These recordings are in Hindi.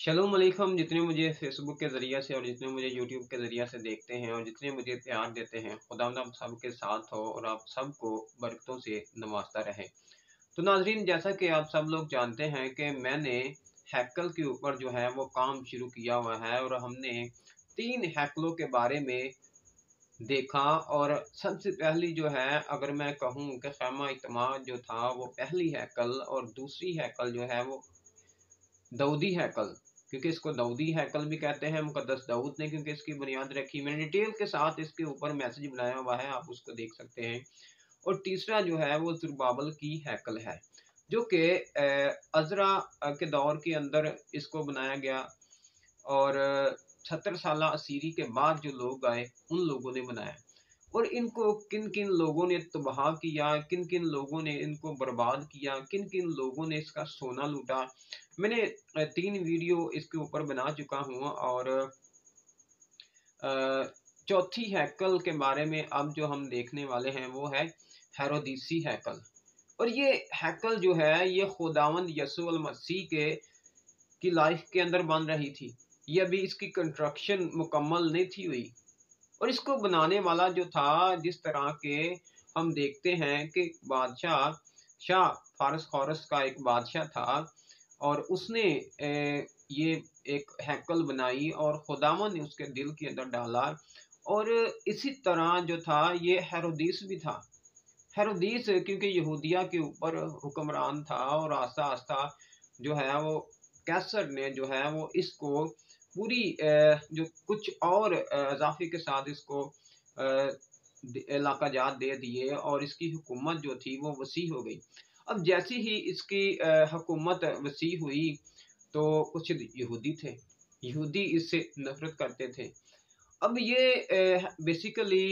शलोम अलैकुम। जितने मुझे फ़ेसबुक के ज़रिए से और जितने मुझे यूट्यूब के ज़रिए से देखते हैं और जितने मुझे प्यार देते हैं, खुदावंद आप सबके साथ हो और आप सबको बरकतों से नवाज़ता रहे। तो नाज़रीन, जैसा कि आप सब लोग जानते हैं कि मैंने हैकल के ऊपर जो है वो काम शुरू किया हुआ है और हमने 3 हैकलों के बारे में देखा। और सबसे पहली जो है, अगर मैं कहूँ कि ख़ैमा इत्माद जो था वो पहली हैकल, और दूसरी हैकल जो है वो दाऊदी हैकल, क्योंकि इसको दाऊदी हैकल भी कहते हैं, मुक़द्दस दाऊद ने क्योंकि इसकी बुनियाद रखी। मैंने डिटेल के साथ इसके ऊपर मैसेज बनाया हुआ है, आप उसको देख सकते हैं। और तीसरा जो है वो ज़ुरबाबल की हैकल है, जो कि अज़रा के दौर के अंदर इसको बनाया गया। और 70 साला असीरी के बाद जो लोग आए, उन लोगों ने बनाया। और इनको किन-किन लोगों ने तबाह किया, किन-किन लोगों ने इनको बर्बाद किया, किन-किन लोगों ने इसका सोना लूटा। मैंने 3 वीडियो इसके ऊपर बना चुका हूँ। और अ, चौथी हैकल के बारे में अब जो हम देखने वाले हैं वो है हेरोदीसी हैकल। और ये हैकल जो है ये खुदावंद यीशु अल मसीह के की लाइफ के अंदर बन रही थी। ये अभी इसकी कंस्ट्रक्शन मुकम्मल नहीं थी हुई। और इसको बनाने वाला जो था, जिस तरह के हम देखते हैं कि बादशाह शाह फारस खौरस का एक बादशाह था, और उसने ये एक हैकल बनाई और खुदावंद ने उसके दिल के अंदर डाला। और इसी तरह जो था ये हेरोदिस भी था। हेरोदिस क्योंकि यहूदिया के ऊपर हुक्मरान था, और आस्ता-आस्ता जो है वो कैसर ने जो है वो इसको पूरी जो कुछ और इज़ाफ़े के साथ इसको इलाका जात दे दिए, और इसकी हुकूमत जो थी वो वसी हो गई। अब जैसी ही इसकी हुकूमत वसी हुई, तो कुछ यहूदी थे, यहूदी इससे नफ़रत करते थे। अब ये बेसिकली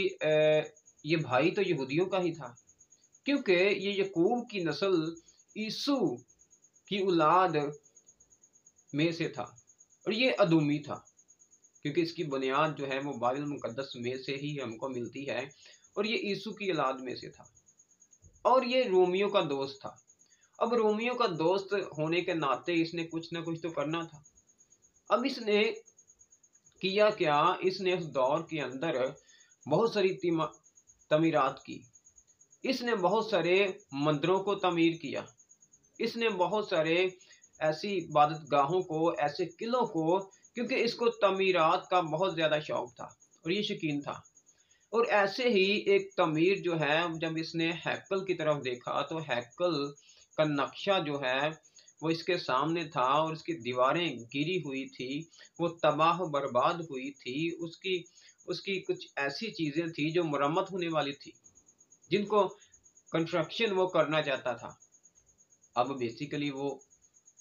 ये भाई तो यहूदियों का ही था, क्योंकि ये यकूब की नस्ल ईसू की औलाद में से था, और ये अदूमी था, क्योंकि इसकी बुनियाद जो है वो बाइबल मुक़द्दस में से ही हमको मिलती है। और ये यीशु की औलाद में से था, और ये रोमियो का दोस्त था। अब रोमियो का दोस्त होने के नाते इसने कुछ ना कुछ तो करना था। अब इसने किया क्या, इसने उस दौर के अंदर बहुत सारी तमीरात की। इसने बहुत सारे मंदिरों को तमीर किया। इसने बहुत सारे ऐसी इबादतगाहों को, ऐसे किलों को, क्योंकि इसको तमीरात का बहुत ज़्यादा शौक था और ये शौकीन था। और ऐसे ही एक तमीर जो है, जब इसने हैकल की तरफ देखा, तो हैकल का नक्शा जो है वो इसके सामने था, और उसकी दीवारें गिरी हुई थी, वो तबाह बर्बाद हुई थी। उसकी उसकी कुछ ऐसी चीज़ें थी जो मरम्मत होने वाली थी, जिनको कंस्ट्रक्शन वो करना चाहता था। अब बेसिकली वो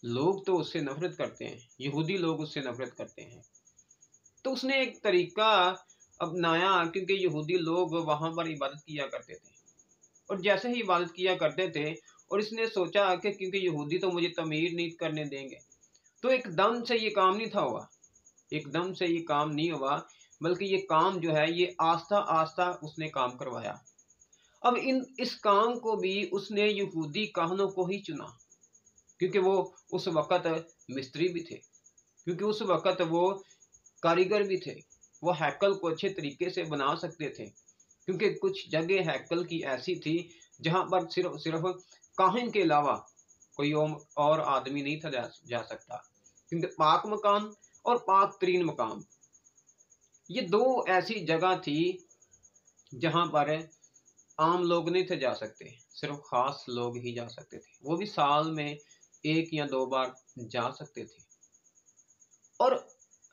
लोग तो उससे नफ़रत करते हैं, यहूदी लोग उससे नफ़रत करते हैं। तो उसने एक तरीका अपनाया, क्योंकि यहूदी लोग वहाँ पर इबादत किया करते थे, और जैसे ही इबादत किया करते थे, और इसने सोचा कि क्योंकि यहूदी तो मुझे तमीर नहीं करने देंगे, तो एकदम से ये काम नहीं था हुआ। एकदम से ये काम नहीं हुआ, बल्कि ये काम जो है ये आस्ता-आस्ता उसने काम करवाया। अब इन इस काम को भी उसने यहूदी काहनों को ही चुना, क्योंकि वो उस वक़्त मिस्त्री भी थे, क्योंकि उस वक़्त वो कारीगर भी थे। वो हैकल को अच्छे तरीके से बना सकते थे, क्योंकि कुछ जगह हैकल की ऐसी थी जहाँ पर सिर्फ़ काहिन के अलावा कोई और आदमी नहीं था जा सकता। क्योंकि पाक मकान और पाक तरीन मकाम, ये 2 ऐसी जगह थी जहाँ पर आम लोग नहीं थे जा सकते, सिर्फ़ ख़ास लोग ही जा सकते थे। वो भी साल में 1 या 2 बार जा सकते थे। और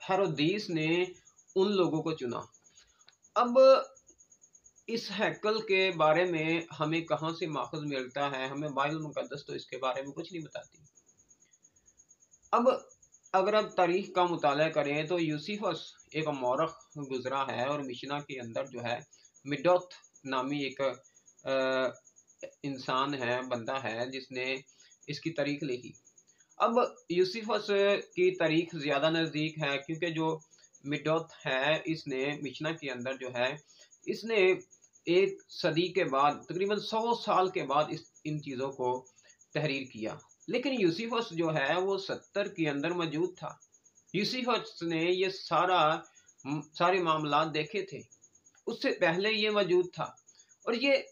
हेरोदिस ने उन लोगों को चुना। अब इस हैकल के बारे में हमें कहाँ से माख़ज़ मिलता है? हमें बाइबल मुक़द्दस तो इसके बारे में कुछ नहीं बताती। अब अगर आप तारीख़ का मुताला करें, तो यूसिफ़स एक मौरख़ गुज़रा है, और मिशना के अंदर जो है मिडोथ नामी एक इंसान है, बंदा है, जिसने इसकी तारीख़ लिखी। अब यूसिफ़स की तारीख़ ज़्यादा नज़दीक है, क्योंकि जो मिडोथ है, इसने मिशना के अंदर जो है, इसने 1 सदी के बाद, तकरीबन 100 साल के बाद इन चीज़ों को तहरीर किया। लेकिन यूसिफ़स जो है वो 70 के अंदर मौजूद था। यूसिफस ने ये सारे मामलात देखे थे, उससे पहले ये मौजूद था। और ये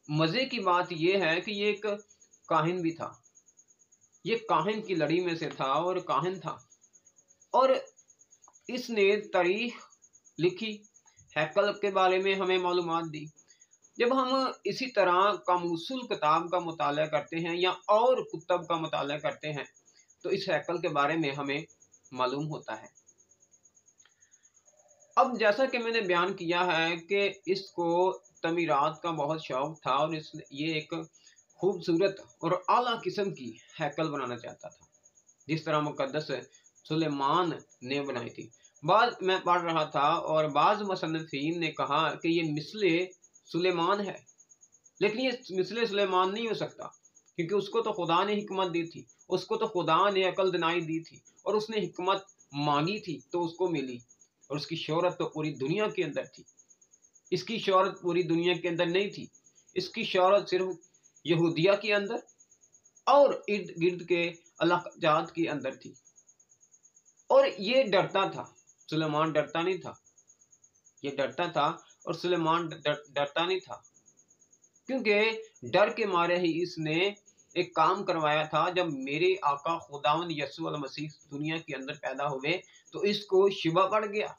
मज़े की बात ये है कि ये एक काहिन भी था, ये काहिन की लड़ी में से था और काहिन था, और इसने तारीख लिखी, हैकल के बारे में हमें मालूमात दी। जब हम इसी तरह कामूसुल किताब का मुताला करते हैं या और कुतब का मुताला करते हैं तो इस हैकल के बारे में हमें मालूम होता है। अब जैसा कि मैंने बयान किया है कि इसको तमीरात का बहुत शौक था और ये एक खूबसूरत और आला किस्म की हैकल बनाना चाहता था, जिस तरह मुकद्दस सुलेमान ने बनाई थी। बाद मैं पढ़ रहा था और बाज़ मुसन्निफ़ीन ने कहा कि ये मिसले सुलेमान है, लेकिन ये मिसले सुलेमान नहीं हो सकता, क्योंकि उसको तो खुदा ने हिकमत दी थी, उसको तो खुदा ने अकल दिनाई दी थी और उसने हिकमत मांगी थी तो उसको मिली, और उसकी शोहरत तो पूरी दुनिया के अंदर थी। इसकी शोहरत पूरी दुनिया के अंदर नहीं थी, इसकी शोहरत सिर्फ यहूदिया के अंदर और इर्द गिर्द के इलाक़ात के अंदर थी। और ये डरता था, सुलेमान डरता नहीं था, ये डरता था और सुलेमान डरता नहीं था, क्योंकि डर के मारे ही इसने एक काम करवाया था। जब मेरे आका खुदावंद यीशु अल मसीह दुनिया के अंदर पैदा हुए तो इसको शिबा पड़ गया।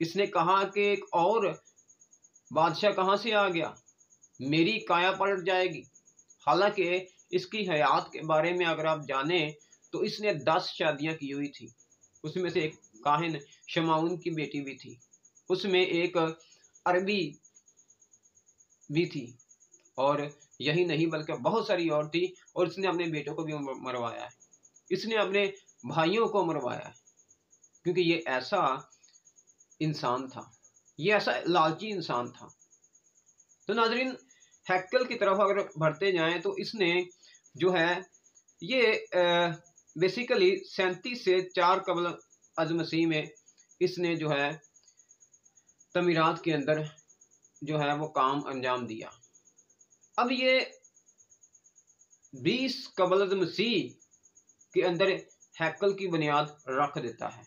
इसने कहा कि एक और बादशाह कहाँ से आ गया, मेरी काया पलट जाएगी। हालांकि इसकी हयात के बारे में अगर आप जाने तो इसने 10 शादियां की हुई थी, उसमें से एक काहिन शमाउन की बेटी भी थी, उसमें एक अरबी भी थी, और यही नहीं बल्कि बहुत सारी और थी। और इसने अपने बेटों को भी मरवाया है, इसने अपने भाइयों को मरवाया है, क्योंकि ये ऐसा इंसान था, ये ऐसा लालची इंसान था। तो नाजरीन, हैकल की तरफ अगर बढ़ते जाएं तो इसने जो है ये बेसिकली 37 से 4 कबल अज मसीह में इसने जो है तमीरात के अंदर जो है वो काम अंजाम दिया। अब ये 20 कबल अज मसीह के अंदर हैकल की बुनियाद रख देता है।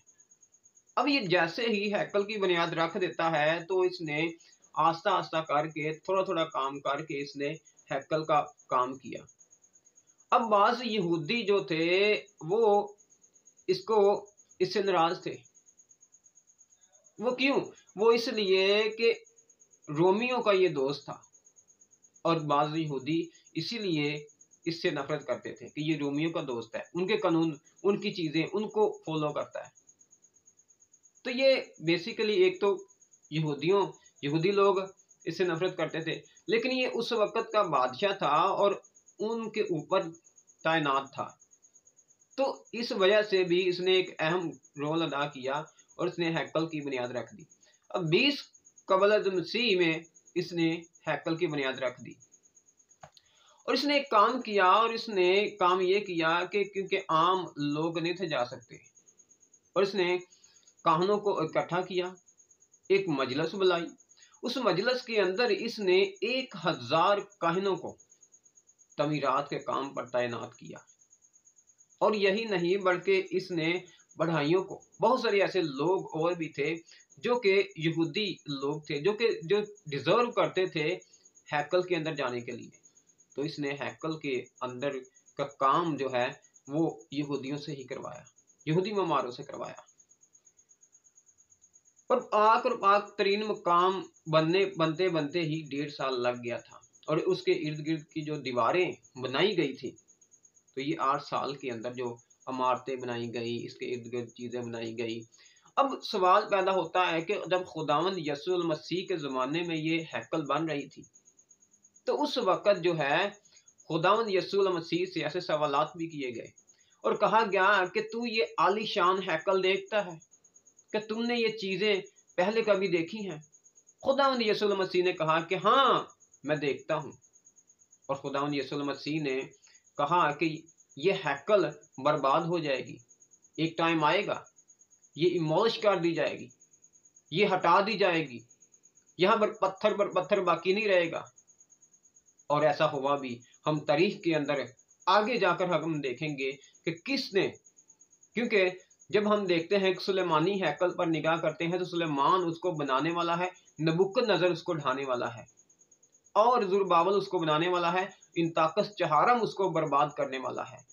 अब ये जैसे ही हैकल की बुनियाद रख देता है तो इसने आस्ता आस्ता करके थोड़ा थोड़ा काम करके इसने हैकल का काम किया। अब बाज़ यहूदी जो थे वो इससे नाराज थे। वो क्यों? वो इसलिए कि रोमियो का ये दोस्त था, और बाज़ यहूदी इसीलिए इससे नफरत करते थे कि ये रोमियो का दोस्त है, उनके कानून, उनकी चीज़ें उनको फॉलो करता है। तो ये बेसिकली एक तो यहूदी लोग इससे नफरत करते थे, लेकिन ये उस वक़्त का बादशाह था और उनके ऊपर तैनात था, तो इस वजह से भी इसने एक अहम रोल अदा किया और इसने हैकल की बुनियाद रख दी। अब 20 कबल मसीह में इसने हैकल की बुनियाद रख दी और इसने एक काम किया, और इसने काम ये किया कि क्योंकि आम लोग नहीं थे जा सकते, और इसने काहनों को इकट्ठा किया, एक मजलिस बुलाई। उस मजलिस के अंदर इसने 1000 काहिनों को तमीरात के काम पर तैनात किया, और यही नहीं बल्कि इसने बढ़ाइयों को, बहुत सारे ऐसे लोग और भी थे जो कि यहूदी लोग थे, जो डिजर्व करते थे हैकल के अंदर जाने के लिए, तो इसने हैकल के अंदर का काम जो है वो यहूदियों से ही करवाया, यहूदी ममारों से करवाया। और पाक तरीन मुकाम बनते बनते ही 1.5 साल लग गया था, और उसके इर्द गिर्द की जो दीवारें बनाई गई थी, तो ये 8 साल के अंदर जो इमारतें बनाई गई, इसके इर्द गिर्द चीज़ें बनाई गई। अब सवाल पैदा होता है कि जब खुदावंद यीशु मसीह के ज़माने में ये हैकल बन रही थी, तो उस वक़्त जो है खुदावंद यीशु मसीह से ऐसे सवालात भी किए गए और कहा गया कि तू ये आलीशान हैकल देखता है, कि तुमने ये चीज़ें पहले कभी देखी हैं? खुदावंद यीशु मसीह ने कहा कि हाँ, मैं देखता हूँ। और खुदावंद यीशु मसीह ने कहा कि ये हैकल बर्बाद हो जाएगी, एक टाइम आएगा, ये इमोलिश कर दी जाएगी, ये हटा दी जाएगी, यहाँ पर पत्थर बाकी नहीं रहेगा। और ऐसा हुआ भी। हम तारीख के अंदर आगे जाकर हम देखेंगे कि किसने, क्योंकि जब हम देखते हैं कि सुलेमानी हैकल पर निगाह करते हैं तो सुलेमान उसको बनाने वाला है, नबुकदनेस्सर उसको ढाने वाला है और ज़ुरबाबल उसको बनाने वाला है, इंताकस चहारम उसको बर्बाद करने वाला है।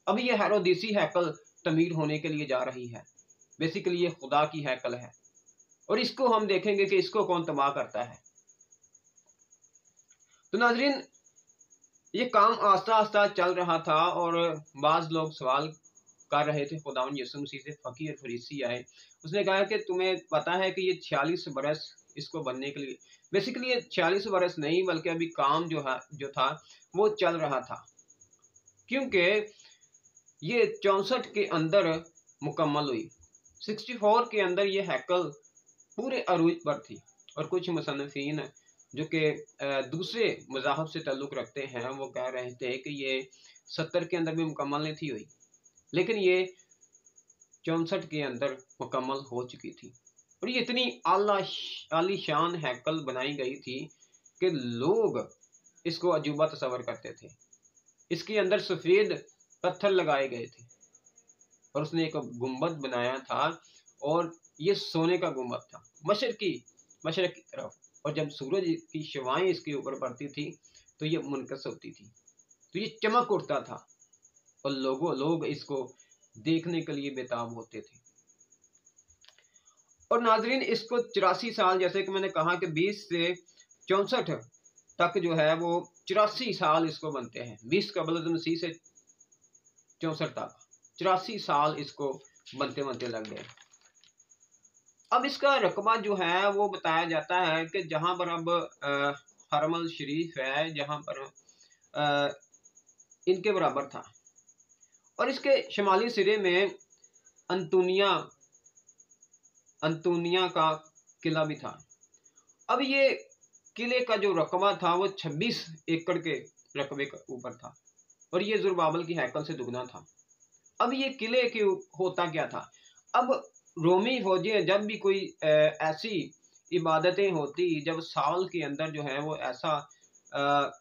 अब ये हेरोदेसी हैकल तमीर होने के लिए जा रही है। बेसिकली ये खुदा की हैकल है और इसको हम देखेंगे कि इसको कौन तबाह करता है। तो नाज़रीन, ये काम आस्ता आस्ता चल रहा था और बाज़ लोग सवाल कर रहे थे खुदावंद यीशु मसीह से। फ़कीर फरीसी आए, उसने कहा कि तुम्हें पता है कि ये 46 बरस इसको बनने के लिए, बेसिकली ये 46 बरस नहीं बल्कि अभी काम जो था वो चल रहा था, क्योंकि ये 64 के अंदर मुकम्मल हुई। 64 के अंदर ये हैकल पूरे अरूज पर थी और कुछ मुसन्निफीन जो कि दूसरे मज़ाहब से ताल्लुक़ रखते हैं वो कह रहे थे कि ये 70 के अंदर भी मुकम्मल नहीं थी हुई, लेकिन ये 64 के अंदर मुकम्मल हो चुकी थी। और ये इतनी आलीशान हैकल बनाई गई थी कि लोग इसको अजूबा तस्वर करते थे। इसके अंदर सफ़ेद पत्थर लगाए गए थे और उसने एक गुंबद बनाया था और ये सोने का गुंबद था मशरक़ की तरफ, और जब सूरज की शवाएं इसके ऊपर पड़ती थी तो ये मुनकस होती थी, तो ये चमक उठता था और लोग इसको देखने के लिए बेताब होते थे। और नाजरीन, इसको 84 साल, जैसे कि मैंने कहा कि 20 से 64 तक जो है वो 84 साल इसको बनते हैं। 20 कबल मसीह से 64 तक 84 साल इसको बनते बनते लग गए। अब इसका रकबा जो है वो बताया जाता है कि जहाँ पर अब हरमल शरीफ है, जहाँ पर इनके बराबर था, और इसके शुमाली सिरे में अंतुनिया का किला भी था। अब ये किले का जो रकबा था वो 26 एकड़ के रकबे के ऊपर था और ये ज़ुरबाबल की हैकल से दुगना था। अब ये किले के होता क्या था, अब रोमी फौजियाँ जब भी कोई ऐसी इबादतें होती, जब साल के अंदर जो है वो ऐसा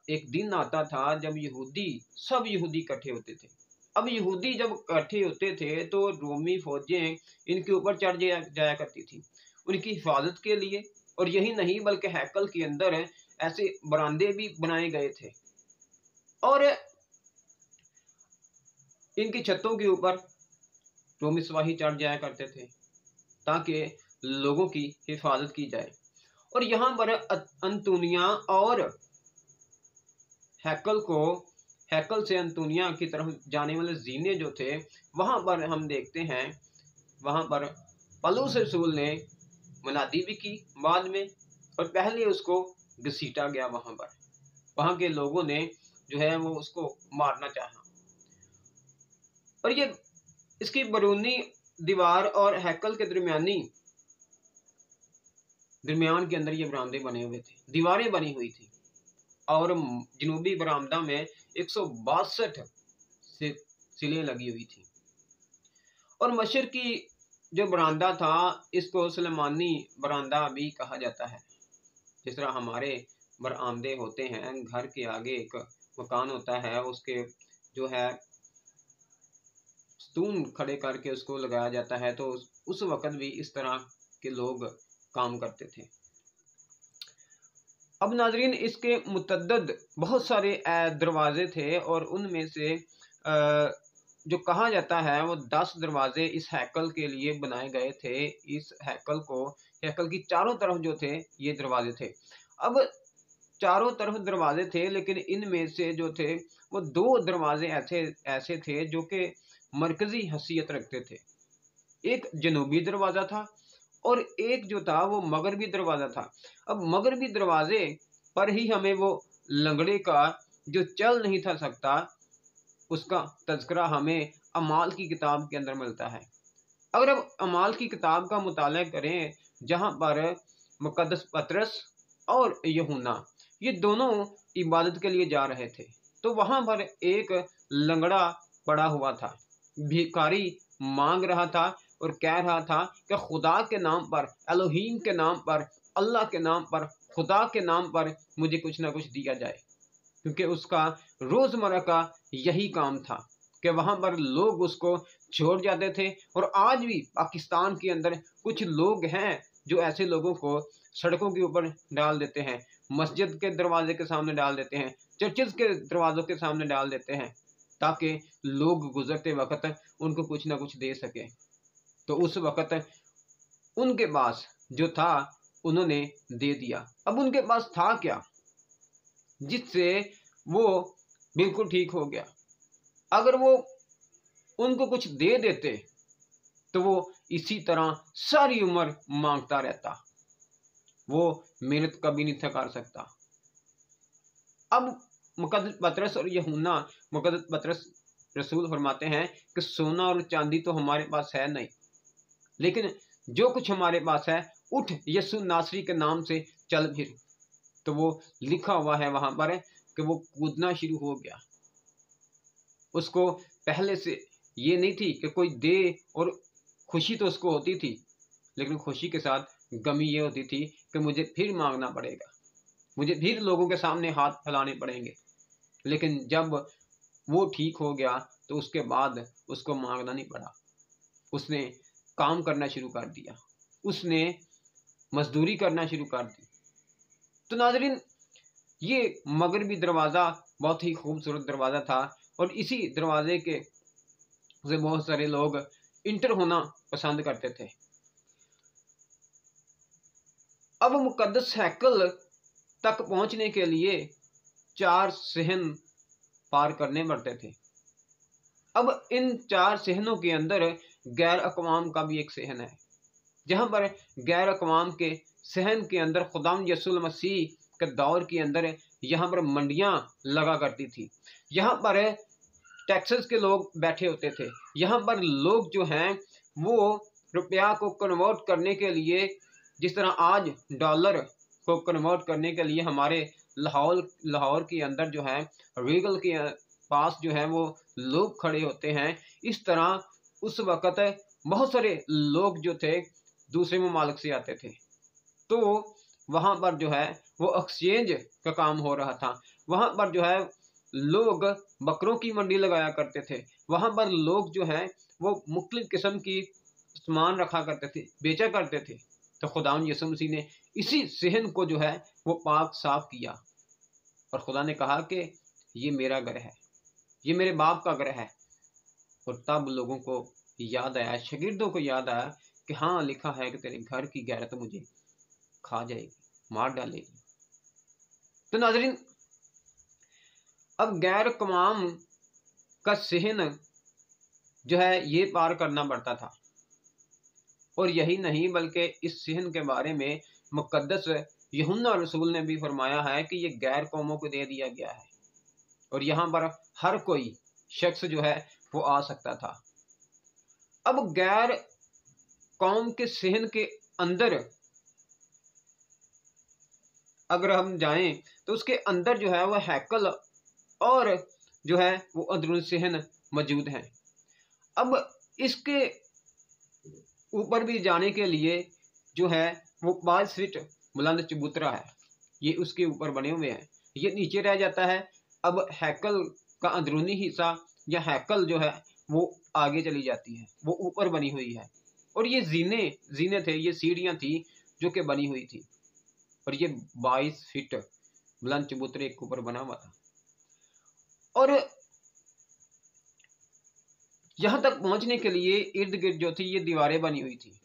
एक दिन आता था जब सब यहूदी इकट्ठे होते थे। अब यहूदी जब इकट्ठे होते थे तो रोमी फौजें इनके ऊपर चढ़ जाया करती थी उनकी हिफाजत के लिए, और यही नहीं बल्कि हैकल के अंदर ऐसे बरामदे भी बनाए गए थे और इनकी छतों के ऊपर रोमी सिपाही चढ़ जाया करते थे ताकि लोगों की हिफाजत की जाए। और यहाँ पर अंतुनिया और हैकल से अंतुनिया की तरफ जाने वाले जीने जो थे, वहाँ पर हम देखते हैं वहाँ पर पौलुस रसूल ने मुनादी भी की बाद में, और पहले उसको घसीटा गया। वहाँ के लोगों ने जो है वो उसको मारना चाहा, और ये इसकी बरूनी दीवार और हैकल के दरमियान के अंदर ये बरामदे बने हुए थे, दीवारें बनी हुई थी, और जनूबी बरामदा में 162 सिलें लगी हुई थी। और मशरकी जो बरामदा था इसको सुलेमानी बरामदा भी कहा जाता है। जिस तरह हमारे बरामदे होते हैं, घर के आगे एक मकान होता है, उसके जो है स्तून खड़े करके उसको लगाया जाता है, तो उस वक़्त भी इस तरह के लोग काम करते थे। अब नाजरीन, इसके मुतअद्दिद बहुत सारे दरवाजे थे और उनमें से जो कहा जाता है वो 10 दरवाजे इस हैकल के लिए बनाए गए थे। इस हैकल की चारों तरफ जो थे ये दरवाजे थे। अब चारों तरफ दरवाजे थे, लेकिन इनमें से जो थे वो 2 दरवाजे ऐसे थे जो कि मरकज़ी हैसियत रखते थे। एक जनूबी दरवाज़ा था और एक जो था वो मगरबी दरवाज़ा था। अब मगरबी दरवाजे पर ही हमें वो लंगड़े का जो चल नहीं था सकता उसका तज़किरा हमें अमाल की किताब के अंदर मिलता है। अगर अब अमाल की किताब का मुताला करें, जहाँ पर मुक़द्दस पतरस और यूहन्ना ये दोनों इबादत के लिए जा रहे थे, तो वहाँ पर एक लंगड़ा पड़ा हुआ था, भिखारी मांग रहा था और कह रहा था कि खुदा के नाम पर, एलोहीम के नाम पर, अल्लाह के नाम पर, खुदा के नाम पर मुझे कुछ ना कुछ दिया जाए, क्योंकि उसका रोज़मर्रा का यही काम था कि कि वहाँ पर लोग उसको छोड़ जाते थे। और आज भी पाकिस्तान के अंदर कुछ लोग हैं जो ऐसे लोगों को सड़कों के ऊपर डाल देते हैं, मस्जिद के दरवाजे के सामने डाल देते हैं, चर्चिज़ के दरवाज़ों के सामने डाल देते हैं, ताकि लोग गुजरते वक्त उनको कुछ ना कुछ दे सकें। तो उस वक्त उनके पास जो था उन्होंने दे दिया। अब उनके पास था क्या जिससे वो बिल्कुल ठीक हो गया? अगर वो उनको कुछ दे देते तो वो इसी तरह सारी उम्र मांगता रहता, वो मेहनत कभी नहीं था कर सकता। अब मुकद्दस पतरस और यूहन्ना, मुकद्दस पतरस रसूल फरमाते हैं कि सोना और चांदी तो हमारे पास है नहीं, लेकिन जो कुछ हमारे पास है, उठ यीशु नासरी के नाम से चल फिर। तो वो लिखा हुआ है वहां पर कि वो कूदना शुरू हो गया। उसको पहले से ये नहीं थी कि कोई दे, और खुशी तो उसको होती थी, लेकिन खुशी के साथ गमी ये होती थी कि मुझे फिर मांगना पड़ेगा, मुझे फिर लोगों के सामने हाथ फैलाने पड़ेंगे। लेकिन जब वो ठीक हो गया तो उसके बाद उसको मांगना नहीं पड़ा, उसने काम करना शुरू कर दिया, उसने मजदूरी करना शुरू कर दी। तो नाज़रीन, ये मगरबी दरवाज़ा बहुत ही खूबसूरत दरवाज़ा था, और इसी दरवाजे के से बहुत सारे लोग इंटर होना पसंद करते थे। अब मुकद्दस हैकल तक पहुंचने के लिए 4 सहन पार करने पड़ते थे। अब इन 4 सहनों के अंदर गैर अक़वाम का भी एक सहन है, जहां पर गैर अक़वाम के सहन के अंदर खुदावंद यीशु मसीह के दौर के अंदर यहाँ पर मंडियां लगा करती थी। यहाँ पर टैक्सेस के लोग बैठे होते थे। यहाँ पर लोग जो हैं वो रुपया को कन्वर्ट करने के लिए, जिस तरह आज डॉलर को कन्वर्ट करने के लिए हमारे लाहौर के अंदर जो है रीगल के पास जो है वो लोग खड़े होते हैं, इस तरह उस वक़्त बहुत सारे लोग जो थे दूसरे ममालिक से आते थे। तो वहाँ पर जो है वो एक्सचेंज का काम हो रहा था। वहाँ पर जो है लोग बकरों की मंडी लगाया करते थे। वहाँ पर लोग जो हैं वो मुख्तलिफ किस्म की सामान रखा करते थे, बेचा करते थे। तो खुदावंद यीशु मसीह ने इसी सहन को जो है वो पाक साफ किया, और खुदा ने कहा कि ये मेरा घर है, ये मेरे बाप का घर है। और तब लोगों को याद आया, शागिर्दों को याद आया कि हाँ, लिखा है कि तेरे घर की गैरत तो मुझे खा जाएगी, मार डालेगी। तो नाज़रीन, अब गैर कवाम का सहन जो है ये पार करना पड़ता था। और यही नहीं, बल्कि इस सहन के बारे में मुकद्दस यूहन्ना रसूल ने भी फरमाया है कि ये गैर कौमों को दे दिया गया है, और यहाँ पर हर कोई शख्स जो है वो आ सकता था। अब गैर कौम के सहन के अंदर अगर हम जाएं तो उसके अंदर जो है वह हैकल और जो है वो अंदरूनी सहन मौजूद हैं। अब इसके ऊपर भी जाने के लिए जो है वो 5 फीट बुलंद चबूतरा है, ये उसके ऊपर बने हुए हैं, ये नीचे रह जाता है। अब हैकल का अंदरूनी हिस्सा या हैकल जो है वो आगे चली जाती है, वो ऊपर बनी हुई है। और ये जीने थे, ये सीढ़ियाँ थी जो कि बनी हुई थी, और ये 22 फीट बुलंद चबूतरे के ऊपर बना हुआ था। और यहाँ तक पहुँचने के लिए इर्द गिर्द जो थी ये दीवारें बनी हुई थी।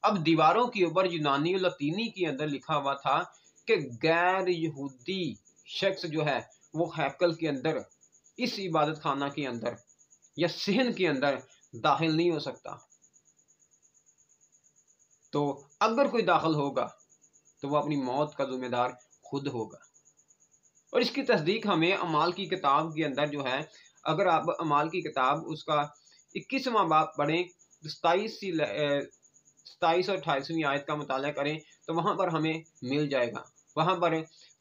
अब दीवारों के ऊपर यूनानी और लतीनी के अंदर लिखा हुआ था कि गैर यहूदी शख्स जो है वो हैकल के अंदर, इस इबादत खाना के अंदर या सहन के अंदर दाखिल नहीं हो सकता। तो अगर कोई दाखिल होगा तो वो अपनी मौत का जिम्मेदार खुद होगा। और इसकी तस्दीक हमें अमाल की किताब के अंदर जो है, अगर आप अमाल की किताब उसका 21वां बाब पढ़ें, 27 और 28वीं आयत का मुताला करें तो वहाँ पर हमें मिल जाएगा। वहाँ पर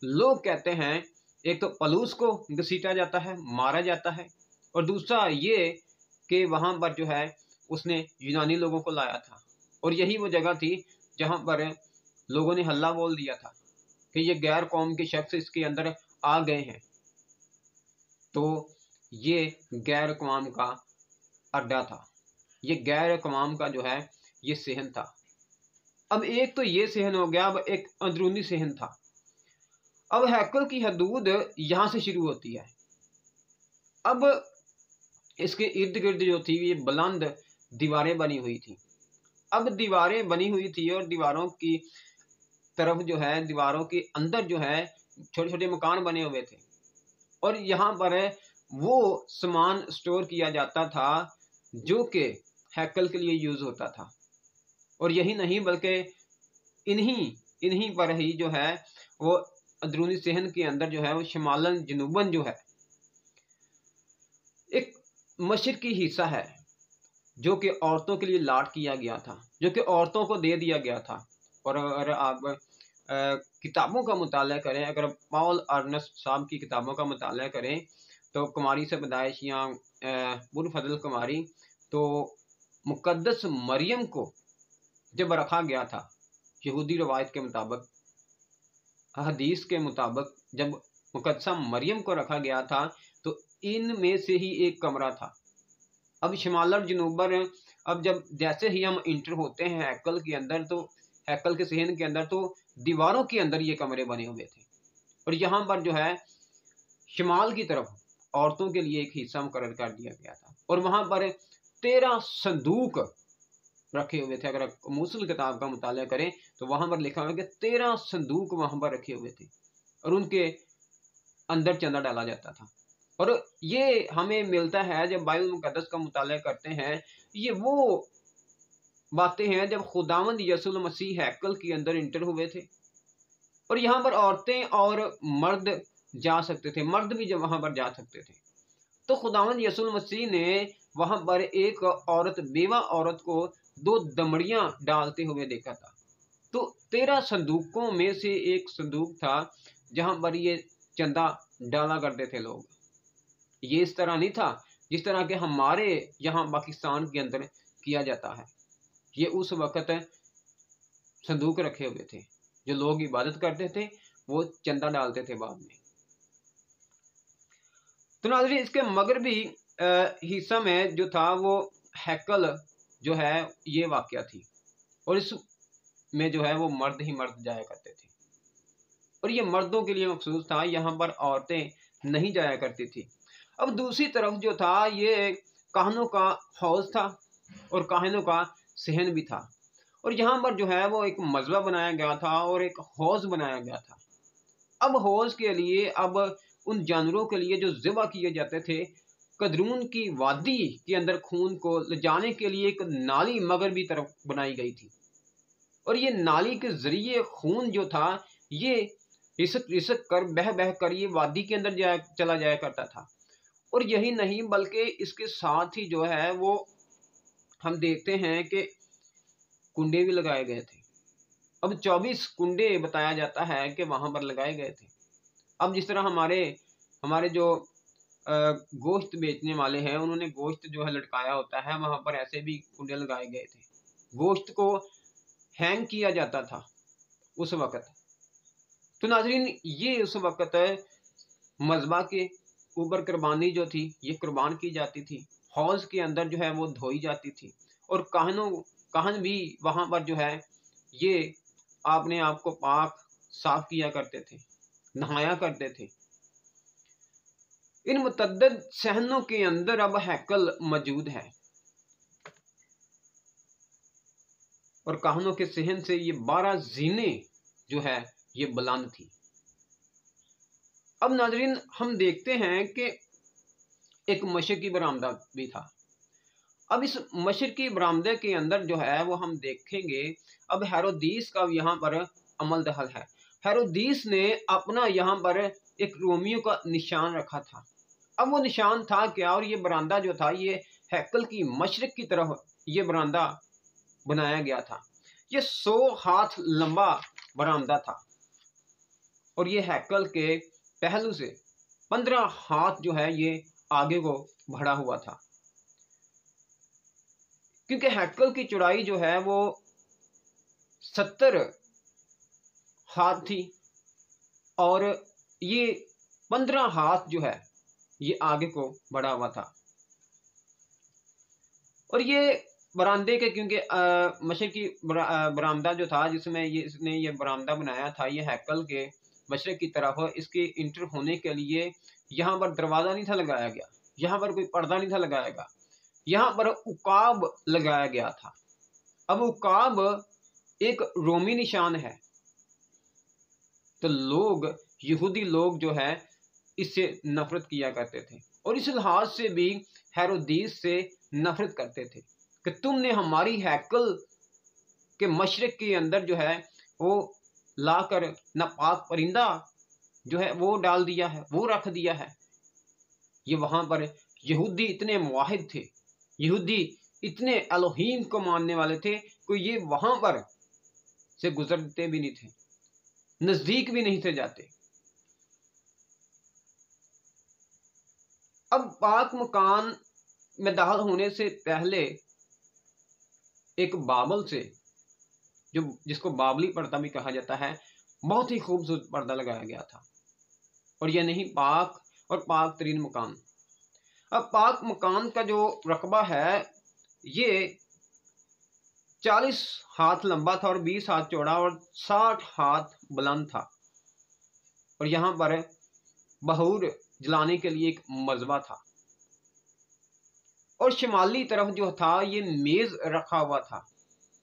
लोग कहते हैं, एक तो पलूस को घसीटा जाता है, मारा जाता है, और दूसरा ये कि वहाँ पर जो है उसने यूनानी लोगों को लाया था, और यही वो जगह थी जहाँ पर लोगों ने हल्ला बोल दिया था कि ये गैर कौम के शख्स इसके अंदर आ गए हैं। तो ये गैर कौम का अड्डा था, ये गैर कवाम का जो है ये सहन था। अब एक तो ये सहन हो गया, अब एक अंदरूनी सहन था। अब हैकल की हदूद यहाँ से शुरू होती है। अब इसके इर्द गिर्द जो थी ये बुलंद दीवारें बनी हुई थी। अब दीवारें बनी हुई थी और दीवारों की तरफ जो है, दीवारों के अंदर जो है छोटे छोटे मकान बने हुए थे और यहाँ पर वो सामान स्टोर किया जाता था जो कि हैकल के लिए यूज होता था। और यही नहीं बल्कि इन्हीं इन्हीं पर ही जो है वो अंदरूनी सहन के अंदर जो है वो शिमालन जनूबन जो है एक मशरकी हिस्सा है जो कि औरतों के लिए लाट किया गया था, जो कि औरतों को दे दिया गया था। और अगर आप किताबों का मुताला करें, अगर पॉल अर्नस्ट साहब की किताबों का मुताला करें तो कुमारी से पैदाइश या बुरफजल कुमारी, तो मुकद्दस मरियम को जब रखा गया था यहूदी रवायत के मुताबिक, हदीस के मुताबिक जब मुकद्दसा मरियम को रखा गया था तो इनमें से ही एक कमरा था। अब शिमाल और जनूबर, अब जब जैसे ही हम इंटर होते हैं हैकल के अंदर, तो हैकल के सहन के अंदर, तो दीवारों के अंदर ये कमरे बने हुए थे और यहाँ पर जो है शिमाल की तरफ औरतों के लिए एक हिस्सा मुकर्रर कर दिया गया था और वहाँ पर 13 संदूक रखे हुए थे। अगर मूसल किताब का मुताला करें तो वहाँ पर लिखा हुआ है कि 13 संदूक वहाँ पर रखे हुए थे और उनके अंदर चंदा डाला जाता था। और ये हमें मिलता है जब बाइबल मुकद्दस का मुताला करते हैं, ये वो बातें हैं जब खुदावंद यसुल मसीह हैकल के अंदर इंटर हुए थे और यहाँ पर औरतें और मर्द जा सकते थे, मर्द भी जब वहाँ पर जा सकते थे। तो खुदावंद यसुल मसीह ने वहाँ पर एक औरत, बेवा औरत को 2 दमड़ियाँ डालते हुए देखा था। तो 13 संदूकों में से एक संदूक था जहाँ पर ये चंदा डाला करते थे लोग। ये इस तरह नहीं था जिस तरह के हमारे यहाँ पाकिस्तान के अंदर किया जाता है। ये उस वक़्त संदूक रखे हुए थे, जो लोग इबादत करते थे वो चंदा डालते थे बाद में। तो नाज़रीन, इसके मगरबी हिस्सा में जो था वो हैकल जो है ये वाक़या थी और इसमें जो है वो मर्द ही मर्द जाया करते थे और ये मर्दों के लिए मखसूस था, यहाँ पर औरतें नहीं जाया करती थी। अब दूसरी तरफ जो था ये काहनों का हौज़ था और काहनों का सहन भी था और यहाँ पर जो है वो एक मज़बा बनाया गया था और एक हौज़ बनाया गया था। अब हौज़ के लिए, अब उन जानवरों के लिए जो ज़िबा किए जाते थे, कदरून की वादी के अंदर खून को ले जाने के लिए एक नाली मगरबी तरफ बनाई गई थी और ये नाली के ज़रिए खून जो था ये रिसक रिसक कर, बह बह कर ये वादी के अंदर चला जाया करता था। और यही नहीं बल्कि इसके साथ ही जो है वो हम देखते हैं कि कुंडे भी लगाए गए थे। अब 24 कुंडे बताया जाता है कि वहाँ पर लगाए गए थे। अब जिस तरह हमारे हमारे जो गोश्त बेचने वाले हैं, उन्होंने गोश्त जो है लटकाया होता है, वहाँ पर ऐसे भी कुंडे लगाए गए थे। गोश्त को हैंग किया जाता था उस वक़्त। तो नाज़रीन, ये उस वक़्त मज़बा के ऊपर कुर्बानी जो थी ये कुर्बान की जाती थी। हौज़ के अंदर जो है वो धोई जाती थी और काहन भी वहाँ पर जो है ये अपने आप को पाक साफ किया करते थे, नहाया करते थे। इन मुतद्दद सहनों के अंदर अब हैकल मौजूद है और काहनों के सहन से ये 12 ज़ीने जो है ये बुलंद थी। अब नाज़रीन, हम देखते हैं कि एक मशरकी बरामदा भी था। अब इस मशरकी बरामदे के अंदर जो है वो हम देखेंगे, अब हेरोदीस का यहाँ पर अमल दखल है। हेरोदीस ने अपना यहाँ पर एक रोमियो का निशान रखा था। अब वो निशान था क्या, और ये बरामदा जो था ये हैकल की मशरक की तरफ ये बरामदा बनाया गया था। ये 100 हाथ लंबा बरामदा था और ये हैकल के पहलू से 15 हाथ जो है ये आगे को बढ़ा हुआ था, क्योंकि हैकल की चौड़ाई जो है वो 70 हाथ थी और ये 15 हाथ जो है ये आगे को बढ़ा हुआ था। और ये बरामदे के, क्योंकि मशरकी बरामदा जो था जिसमें इसने ये बरामदा बनाया था, ये हैकल के मशरक की तरफ इसके इंटर होने के लिए यहाँ पर दरवाज़ा नहीं था लगाया गया, यहाँ पर कोई पर्दा नहीं था लगाया गया, यहाँ पर उकाब लगाया गया था। अब उकाब एक रोमी निशान है, तो लोग, यहूदी लोग जो है इससे नफरत किया करते थे और इस लिहाज से भी हेरोदीस से नफरत करते थे कि तुमने हमारी हैकल के मशरक के अंदर जो है वो लाकर नापाक परिंदा जो है वो डाल दिया है, वो रख दिया है। ये वहां पर यहूदी इतने मुवाहिद थे, यहूदी इतने एलोहीम को मानने वाले थे कि ये वहां पर से गुजरते भी नहीं थे, नजदीक भी नहीं थे जाते। अब पाक मकान में दाखिल होने से पहले एक बाबल से, जो जिसको बाबली पर्दा भी कहा जाता है, बहुत ही खूबसूरत पर्दा लगाया गया था। और यह नहीं, पाक और पाक तरीन मकान। अब पाक मकान का जो रकबा है ये 40 हाथ लंबा था और 20 हाथ चौड़ा और 60 हाथ बुलंद था। और यहाँ पर बहूर जलाने के लिए एक मज़बा था और शिमाली तरफ जो था ये मेज़ रखा हुआ था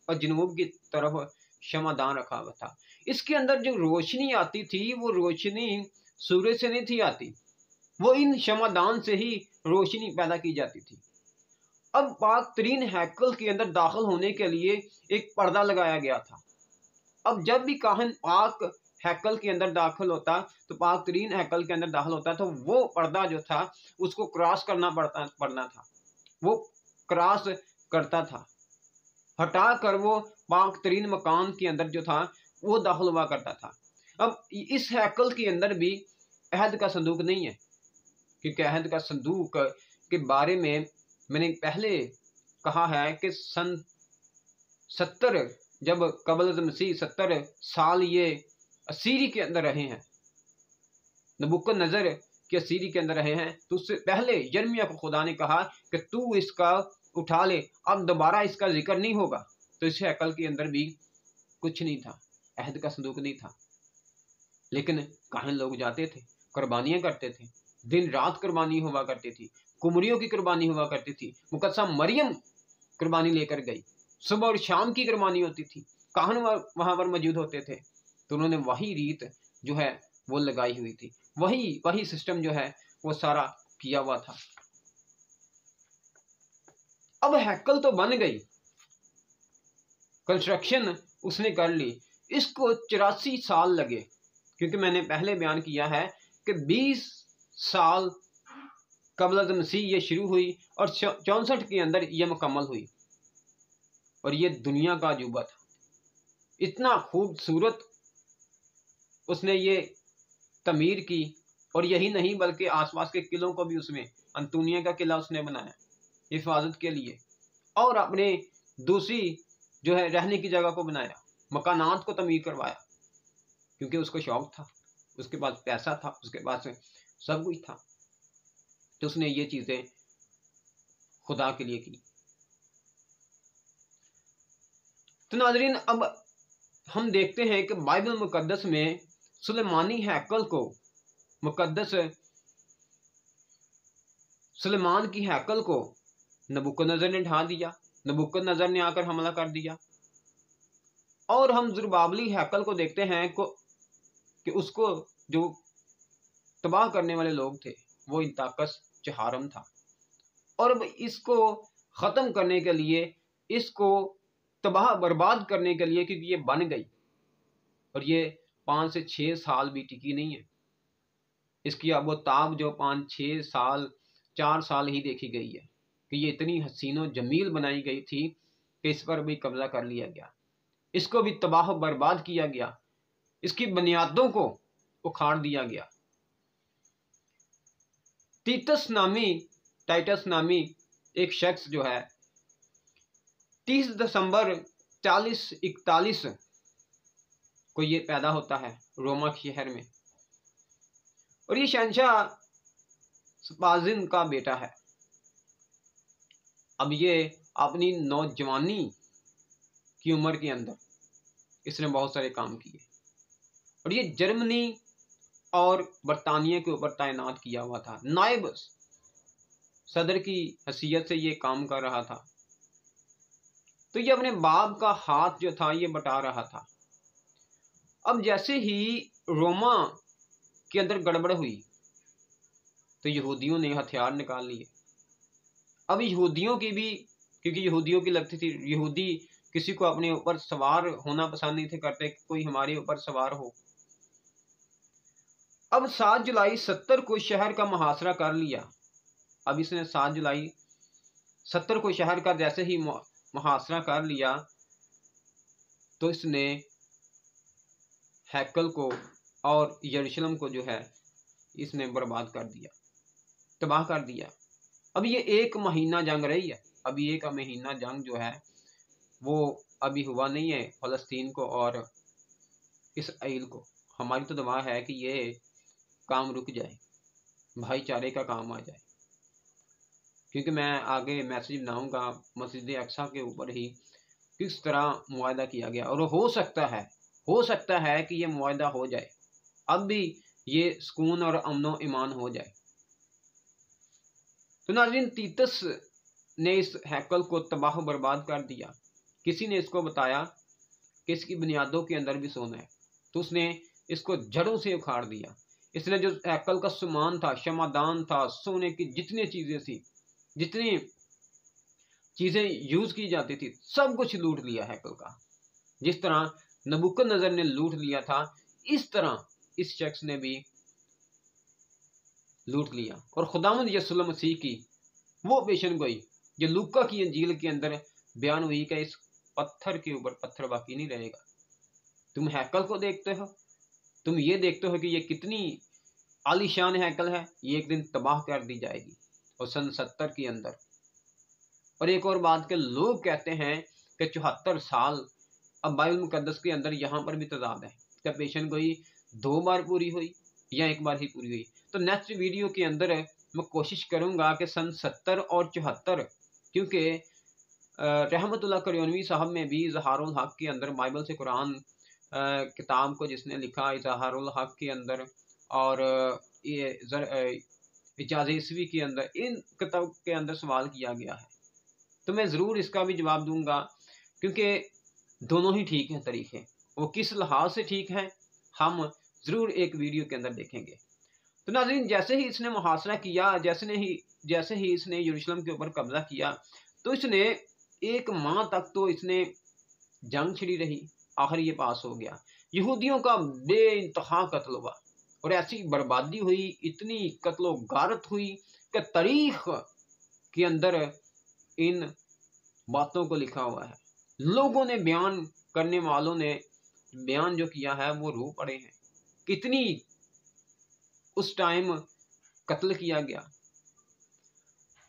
और जनूब की तरफ शमादान रखा हुआ था। इसके अंदर जो रोशनी आती थी वो रोशनी सूरज से नहीं थी आती, वो इन शमादान से ही रोशनी पैदा की जाती थी। अब पाक तरीन हैकल के अंदर दाखिल होने के लिए एक पर्दा लगाया गया था। अब जब भी काहिन पाक हैकल के अंदर दाखिल होता, तो पाक तरीन हैकल के अंदर दाखिल होता, तो वो पर्दा जो था उसको क्रॉस करना पड़ना था, वो क्रॉस करता था, हटा कर वो पाक तरीन मकान के अंदर जो था वो दाखिल हुआ करता था। अब इस हैकल के अंदर भी अहद का संदूक नहीं है, क्योंकि अहद का संदूक के बारे में मैंने पहले कहा है कि सन 70 जब कबल मसीह 70 साल ये असीरी के अंदर रहे हैं, नबूकदनेस्सर के असीरी के अंदर रहे हैं, तो उससे पहले यिर्मयाह को खुदा ने कहा कि तू इसका उठा ले, अब दोबारा इसका जिक्र नहीं होगा। तो इस हैकल के अंदर भी कुछ नहीं था, अहद का संदूक नहीं था, लेकिन काहिन लोग जाते थे, कुर्बानियां करते थे, दिन रात कुर्बानी हुआ करती थी, कुमरियों की कुर्बानी हुआ करती थी, मुकद्दसा मरियम कुर्बानी लेकर गई, सुबह और शाम की कुर्बानी होती थी, काहन वहां पर मौजूद होते थे। तो उन्होंने वही रीत जो है वो लगाई हुई थी, वही सिस्टम जो है वो सारा किया हुआ था। अब हैकल तो बन गई, कंस्ट्रक्शन उसने कर ली, इसको 84 साल लगे, क्योंकि मैंने पहले बयान किया है कि 20 साल कबल मसीह ये शुरू हुई और 64 के अंदर ये मुकम्मल हुई। और ये दुनिया का अजूबा था, इतना खूबसूरत उसने ये तमीर की। और यही नहीं बल्कि आसपास के किलों को भी उसमें, अंतुनिया का किला उसने बनाया हिफाजत के लिए, और अपने दूसरी जो है रहने की जगह को बनाया, मकानात को तमीर करवाया, क्योंकि उसको शौक था, उसके पास पैसा था, उसके पास सब कुछ था, तो उसने ये चीज़ें खुदा के लिए की। तो नाज़रीन, अब हम देखते हैं कि बाइबल मुकद्दस में सुलेमानी हैकल को, मुकद्दस सुलेमान की हैकल को नबूकदनेस्सर ने ढा दिया, नबूकदनेस्सर ने आकर हमला कर दिया। और हम ज़ुरबाबली हैकल को देखते हैं कि उसको जो तबाह करने वाले लोग थे वो इंताकस चहारम था। और अब इसको ख़त्म करने के लिए, इसको तबाह बर्बाद करने के लिए, क्योंकि ये बन गई और ये 5 से 6 साल भी टिकी नहीं है, इसकी अब वो ताब जो 5-6 साल 4 साल ही देखी गई है कि ये इतनी हसीनो जमील बनाई गई थी कि इस पर भी कब्जा कर लिया गया, इसको भी तबाह बर्बाद किया गया, इसकी बुनियादों को उखाड़ दिया गया। टाइटस नामी एक शख्स जो है 30 दिसंबर 4041 को ये पैदा होता है रोमा शहर में, और ये शहंशाह स्पाजिन का बेटा है। अब ये अपनी नौजवानी की उम्र के अंदर इसने बहुत सारे काम किए और ये जर्मनी और बरतानिया के ऊपर तैनात किया हुआ था, नायब सदर की हैसियत से ये काम कर रहा था। तो ये अपने बाप का हाथ जो था ये बटा रहा था। अब जैसे ही रोमा के अंदर गड़बड़ हुई तो यहूदियों ने हथियार निकाल लिए। अब यहूदियों की भी, क्योंकि यहूदियों की लगती थी, यहूदी किसी को अपने ऊपर सवार होना पसंद नहीं थे करते, कोई हमारे ऊपर सवार हो। अब 7 जुलाई 70 को शहर का मुहासरा कर लिया। अब इसने 7 जुलाई 70 को शहर का जैसे ही मुहासरा कर लिया तो इसने हैकल को और यरूशलेम को जो है इसने बर्बाद कर दिया, तबाह कर दिया। अब ये 1 महीना जंग रही है। अभी 1 महीना जंग जो है वो अभी हुआ नहीं है फ़लस्तीन को और इसराइल को। हमारी तो दुआ है कि ये काम रुक जाए, भाईचारे का काम आ जाए, क्योंकि मैं आगे मैसेज बनाऊंगा मस्जिद अक्सा के ऊपर ही किस तरह मुआहदा किया गया और हो सकता है कि ये मुआहदा हो जाए, अब भी ये सुकून और अमनो ईमान हो जाए। तो नाज़रीन, तीतस ने इस हैकल को तबाह बर्बाद कर दिया। किसी ने इसको बताया कि इसकी बुनियादों के अंदर भी सोना है, तो उसने इसको जड़ों से उखाड़ दिया। इसने जो हैकल का सामान था, शमादान था, सोने की जितनी चीज़ें थी, जितनी चीज़ें यूज़ की जाती थी, सब कुछ लूट लिया हैकल का। जिस तरह नबूकदनेस्सर ने लूट लिया था, इस तरह इस शख्स ने भी लूट लिया। और खुदावंद यीशु मसीह की वो पेशन गोई जो लूका की इंजील के अंदर बयान हुई कि इस पत्थर के ऊपर पत्थर बाकी नहीं रहेगा। तुम हैकल को देखते हो, तुम ये देखते हो कि ये कितनी आलीशान हैकल है, ये एक दिन तबाह कर दी जाएगी। और सन 70 के अंदर। और एक और बात के लोग कहते हैं कि 74 साल, अब बाइबल मुकद्दस के अंदर यहाँ पर भी तजाद है कि पेशन गोई 2 बार पूरी हुई या 1 बार ही पूरी हुई। तो नेक्स्ट वीडियो के अंदर मैं कोशिश करूँगा कि सन 70 और 74, क्योंकि रहमतुल्लाह करयोनवी साहब में भी इज़हारुल हक के अंदर बाइबल से कुरान किताब को जिसने लिखा इज़हारुल हक के अंदर और ये इजाज़ ईसवी के अंदर, इन किताब के अंदर सवाल किया गया है। तो मैं ज़रूर इसका भी जवाब दूंगा, क्योंकि दोनों ही ठीक हैं तरीके। वो किस लिहाज से ठीक हैं हम ज़रूर एक वीडियो के अंदर देखेंगे। तो नाज़रीन, जैसे ही इसने मुहासरा किया, जैसे ही इसने यरूशलेम के ऊपर कब्जा किया, तो इसने 1 माह तक तो इसने जंग छिड़ी रही। आखिर ये पास हो गया। यहूदियों का बेइंतहा कत्ल हुआ और ऐसी बर्बादी हुई, इतनी कत्लो गारत हुई कि तारीख के अंदर इन बातों को लिखा हुआ है। लोगों ने, बयान करने वालों ने बयान जो किया है वो रो पड़े हैं। कितनी उस टाइम कत्ल किया गया।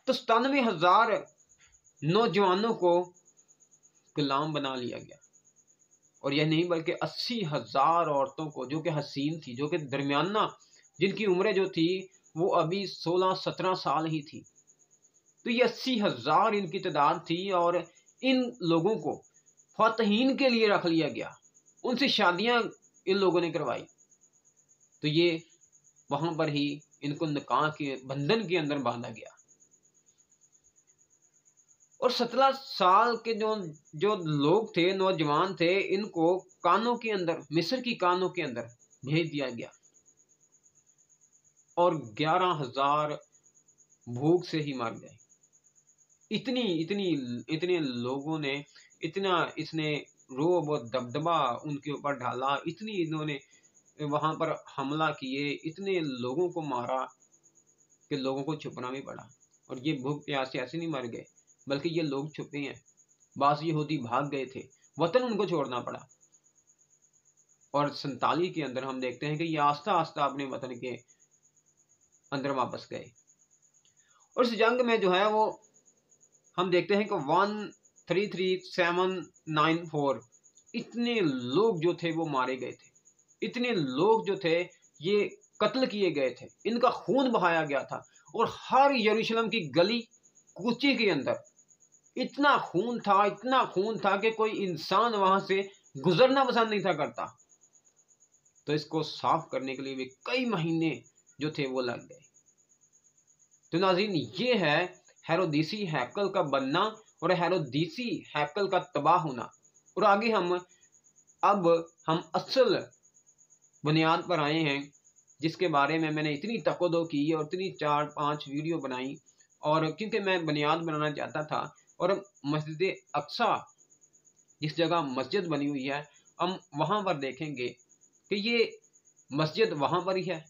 तो 97,000 नौजवानों को गुलाम बना लिया गया। और यह नहीं बल्कि 80,000 औरतों को, जो कि हसीन थी, जो कि दरमियाना, जिनकी उम्रें जो थी वो अभी 16-17 साल ही थी। तो ये 80,000 इनकी तादाद थी और इन लोगों को फातहीन के लिए रख लिया गया। उनसे शादियां इन लोगों ने करवाई। तो ये वहां पर ही इनको निकाह के बंधन के अंदर बांधा गया। और 17 साल के जो लोग थे, नौजवान थे, इनको कानों के अंदर, मिस्र की कानों के अंदर भेज दिया गया। और 11,000 भूख से ही मर गए। इतने लोगों ने, इतना इसने रोब और दबदबा उनके ऊपर ढाला, इतनी इन्होंने वहां पर हमला किए, इतने लोगों को मारा कि लोगों को छुपना भी पड़ा। और ये भूख प्यास से ऐसे नहीं मर गए, बल्कि ये लोग छुपे हैं। बास यहूदी भाग गए थे, वतन उनको छोड़ना पड़ा। और 47 के अंदर हम देखते हैं कि ये आस्ता आस्ता अपने वतन के अंदर वापस गए। और इस जंग में जो है वो हम देखते हैं कि 133,794 इतने लोग जो थे वो मारे गए थे। इतने लोग जो थे ये कत्ल किए गए थे, इनका खून बहाया गया था। और हर यरूशलेम की गली कूचे के अंदर इतना खून था, इतना खून था कि कोई इंसान वहां से गुजरना पसंद नहीं था करता। तो इसको साफ करने के लिए भी कई महीने जो थे वो लग गए। तो नाज़रीन, ये है हेरोदीसी हैकल का बनना और हेरोदीसी हैकल का तबाह होना। और आगे अब हम असल बुनियाद पर आए हैं, जिसके बारे में मैंने इतनी तकदो की और इतनी 4-5 वीडियो बनाई, और क्योंकि मैं बुनियाद बनाना चाहता था। और मस्जिद अक्सा, जिस जगह मस्जिद बनी हुई है, हम वहाँ पर देखेंगे कि ये मस्जिद वहाँ पर ही है,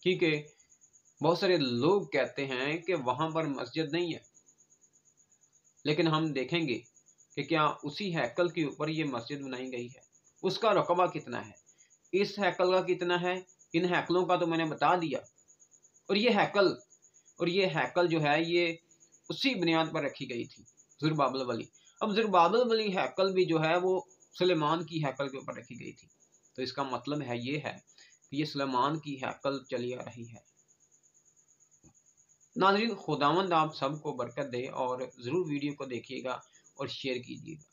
क्योंकि बहुत सारे लोग कहते हैं कि वहाँ पर मस्जिद नहीं है। लेकिन हम देखेंगे कि क्या उसी हैकल के ऊपर ये मस्जिद बनाई गई है, उसका रकबा कितना है, इस हैकल का कितना है, इन हैकलों का तो मैंने बता दिया। और ये हैकल जो है ये उसी बुनियाद पर रखी गई थी, ज़ुरबाबिल वली। अब ज़ुरबाबिल वली हैकल भी जो है वो सुलेमान की हैकल के ऊपर रखी गई थी। तो इसका मतलब है ये है कि ये सुलेमान की हैकल चली आ रही है। नाज़रीन, खुदावंद आप सबको बरकत दे और ज़रूर वीडियो को देखिएगा और शेयर कीजिएगा।